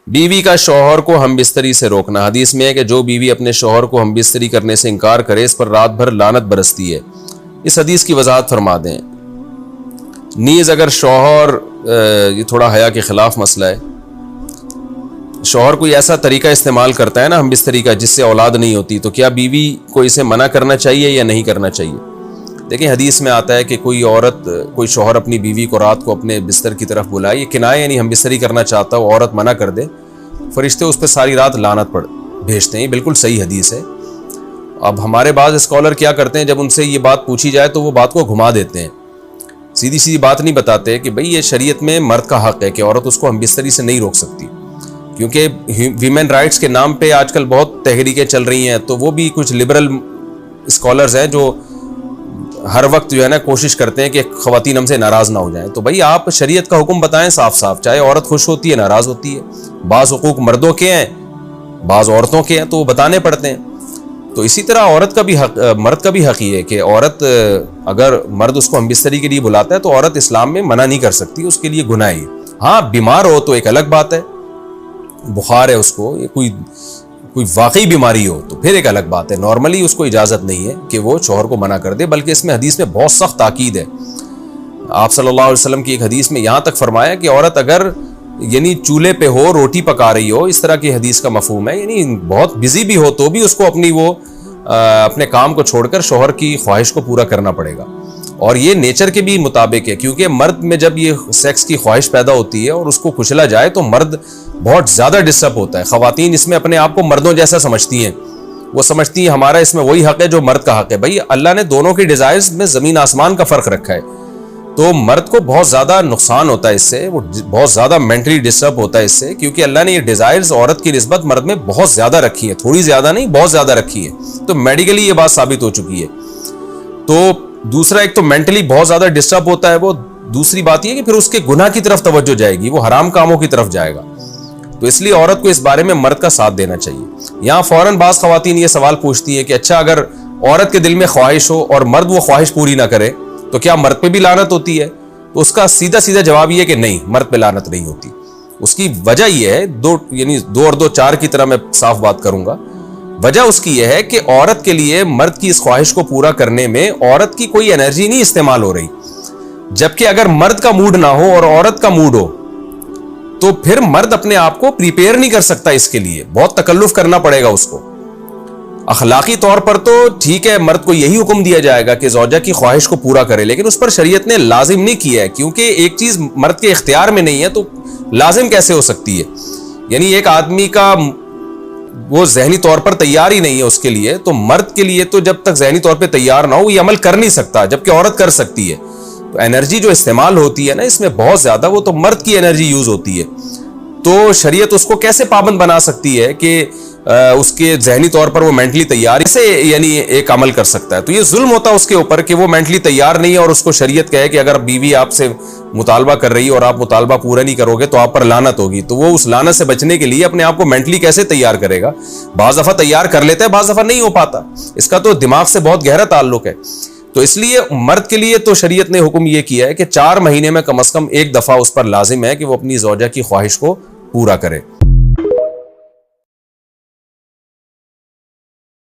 बीवी का शौहर को हम बिस्तरी से रोकना। हदीस में है कि जो बीवी अपने शौहर को हम बिस्तरी करने से इनकार करे इस पर रात भर लानत बरसती है। इस हदीस की वजाहत फरमा दें। नीज़ अगर शौहर, ये थोड़ा हया के ख़िलाफ़ मसला है, शौहर कोई ऐसा तरीका इस्तेमाल करता है ना हम बिस्तरी का जिससे औलाद नहीं होती, तो क्या बीवी को इसे मना करना चाहिए या नहीं करना चाहिए? देखिए हदीस में आता है कि कोई औरत, कोई शौहर अपनी बीवी को रात को अपने बिस्तर की तरफ बुलाए, ये किनाया यानी हम बिस्तरी करना चाहता हो, औरत मना कर दे, फरिश्ते उस पर सारी रात लानत भेजते हैं। ये बिल्कुल सही हदीस है। अब हमारे बाज़ स्कॉलर क्या करते हैं, जब उनसे ये बात पूछी जाए तो वो बात को घुमा देते हैं, सीधी सीधी बात नहीं बताते कि भाई ये शरीयत में मर्द का हक़ है कि औरत उसको हम बिस्तरी से नहीं रोक सकती, क्योंकि वीमेन राइट्स के नाम पे आजकल बहुत तहरीकें चल रही हैं। तो वो भी कुछ लिबरल स्कॉलर्स हैं जो हर वक्त जो है ना कोशिश करते हैं कि ख़वातीन हमसे नाराज़ ना हो जाएं। तो भाई आप शरीयत का हुक्म बताएं साफ साफ, चाहे औरत खुश होती है नाराज़ होती है, बाज़ हुकूक मर्दों के हैं बाज़ औरतों के हैं, तो वो बताने पड़ते हैं। तो इसी तरह औरत का भी हक, मर्द का भी हक ही है कि औरत, अगर मर्द उसको हम बिस्तरी के लिए बुलाता है तो औरत इस्लाम में मना नहीं कर सकती, उसके लिए गुनाह है। हाँ बीमार हो तो एक अलग बात है, बुखार है उसको, ये कोई वाकई बीमारी हो तो फिर एक अलग बात है। नॉर्मली उसको इजाज़त नहीं है कि वो शौहर को मना कर दे, बल्कि इसमें हदीस में बहुत सख्त ताकीद है। आप सल्लल्लाहु अलैहि वसल्लम की एक हदीस में यहाँ तक फरमाया कि औरत अगर यानी चूल्हे पे हो, रोटी पका रही हो, इस तरह की हदीस का मफहूम है, यानी बहुत बिजी भी हो तो भी उसको अपने काम को छोड़कर शौहर की ख्वाहिश को पूरा करना पड़ेगा। और ये नेचर के भी मुताबिक है, क्योंकि मर्द में जब ये सेक्स की ख्वाहिश पैदा होती है और उसको कुचला जाए तो मर्द बहुत ज़्यादा डिस्टर्ब होता है। ख़वातीन इसमें अपने आप को मर्दों जैसा समझती हैं, वो समझती हैं हमारा इसमें वही हक़ है जो मर्द का हक़ है। भाई अल्लाह ने दोनों के डिज़ायर्स में ज़मीन आसमान का फ़र्क रखा है, तो मर्द को बहुत ज़्यादा नुकसान होता है इससे, वो बहुत ज़्यादा मेंटली डिस्टर्ब होता है इससे, क्योंकि अल्लाह ने ये डिज़ायर्स औरत की निस्बत मर्द में बहुत ज़्यादा रखी है, थोड़ी ज़्यादा नहीं बहुत ज़्यादा रखी है। तो मेडिकली ये बात साबित हो चुकी है। तो दूसरा, एक तो मेंटली बहुत ज़्यादा डिस्टर्ब होता है वो, दूसरी बात यह कि फिर उसके गुनाह की तरफ तवज्जो जाएगी, वो हराम कामों की तरफ जाएगा। तो इसलिए औरत को इस बारे में मर्द का साथ देना चाहिए। यहाँ फौरन बाज़ ख़वातीन ये सवाल पूछती हैं कि अच्छा अगर औरत के दिल में ख्वाहिश हो और मर्द वो ख्वाहिश पूरी ना करे तो क्या मर्द पे भी लानत होती है? तो उसका सीधा सीधा जवाब ये है कि नहीं, मर्द पे लानत नहीं होती। उसकी वजह यह है, दो और दो चार की तरह मैं साफ बात करूंगा। वजह उसकी यह है कि औरत के लिए मर्द की इस ख्वाहिश को पूरा करने में औरत की कोई एनर्जी नहीं इस्तेमाल हो रही, जबकि अगर मर्द का मूड ना हो और औरत का मूड हो तो फिर मर्द अपने आप को प्रिपेयर नहीं कर सकता, इसके लिए बहुत तकल्लुफ करना पड़ेगा उसको। अखलाकी तौर पर तो ठीक है, मर्द को यही हुक्म दिया जाएगा कि ज़ौजा की ख्वाहिश को पूरा करे, लेकिन उस पर शरीयत ने लाजिम नहीं किया है, क्योंकि एक चीज मर्द के इख्तियार में नहीं है तो लाजिम कैसे हो सकती है? यानी एक आदमी का वो जहनी तौर पर तैयार ही नहीं है उसके लिए, तो मर्द के लिए तो जब तक जहनी तौर पर तैयार ना हो ये अमल कर नहीं सकता, जबकि औरत कर सकती है। तो एनर्जी जो इस्तेमाल होती है ना इसमें बहुत ज्यादा, वो तो मर्द की एनर्जी यूज होती है। तो शरीयत उसको कैसे पाबंद बना सकती है कि उसके जहनी तौर पर वो मेंटली तैयार से यानी एक अमल कर सकता है? तो ये जुल्म होता है उसके ऊपर कि वो मेंटली तैयार नहीं है और उसको शरीयत कहे कि अगर बीवी आपसे मुतालबा कर रही है और आप मुतालबा पूरा नहीं करोगे तो आप पर लानत होगी। तो वो उस लानत से बचने के लिए अपने आप को मेंटली कैसे तैयार करेगा? बाज़ दफ़ा तैयार कर लेता है, बाज़ दफ़ा नहीं हो पाता। इसका तो दिमाग से बहुत गहरा ताल्लुक है। तो इसलिए मर्द के लिए तो शरीयत ने हुक्म यह किया है कि 4 महीने में कम से कम एक दफ़ा उस पर लाजिम है कि वो अपनी ज़ौजा की ख्वाहिश को पूरा करे।